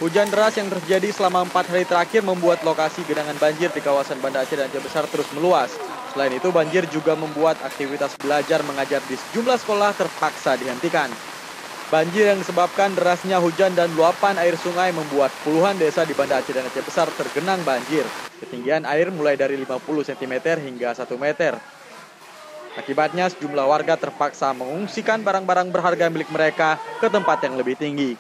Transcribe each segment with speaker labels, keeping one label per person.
Speaker 1: Hujan deras yang terjadi selama 4 hari terakhir membuat lokasi genangan banjir di kawasan Banda Aceh dan Aceh Besar terus meluas. Selain itu, banjir juga membuat aktivitas belajar mengajar di sejumlah sekolah terpaksa dihentikan. Banjir yang disebabkan derasnya hujan dan luapan air sungai membuat puluhan desa di Banda Aceh dan Aceh Besar tergenang banjir. Ketinggian air mulai dari 50 cm hingga 1 meter. Akibatnya, sejumlah warga terpaksa mengungsikan barang-barang berharga milik mereka ke tempat yang lebih tinggi.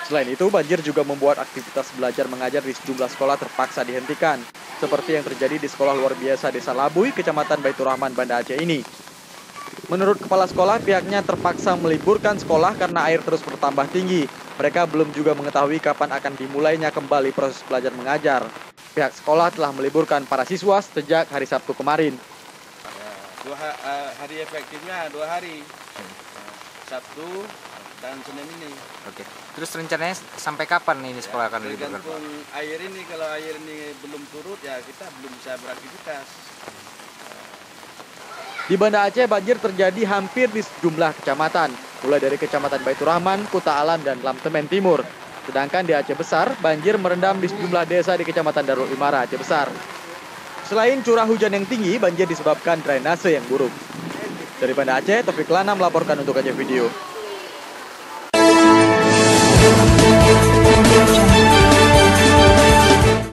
Speaker 1: Selain itu, banjir juga membuat aktivitas belajar mengajar di sejumlah sekolah terpaksa dihentikan, seperti yang terjadi di Sekolah Luar Biasa Desa Labuy, Kecamatan Baitur Rahman, Banda Aceh ini. Menurut kepala sekolah, pihaknya terpaksa meliburkan sekolah karena air terus bertambah tinggi. Mereka belum juga mengetahui kapan akan dimulainya kembali proses belajar mengajar. Pihak sekolah telah meliburkan para siswa sejak hari Sabtu kemarin.
Speaker 2: Hari efektifnya 2 hari, Sabtu dan Senin ini.
Speaker 3: Oke. Terus rencananya sampai kapan ini sekolah akan diliburkan?
Speaker 2: Tergantung air ini, kalau air ini belum turut ya kita belum bisa beraktivitas.
Speaker 1: Di Banda Aceh, banjir terjadi hampir di sejumlah kecamatan, mulai dari Kecamatan Baitur Rahman, Kuta Alam, dan Lamtemen Timur. Sedangkan di Aceh Besar, banjir merendam di sejumlah desa di Kecamatan Darul Imara, Aceh Besar. Selain curah hujan yang tinggi, banjir disebabkan drainase yang buruk. Dari Banda Aceh, Taufik Lana melaporkan untuk Aceh Video.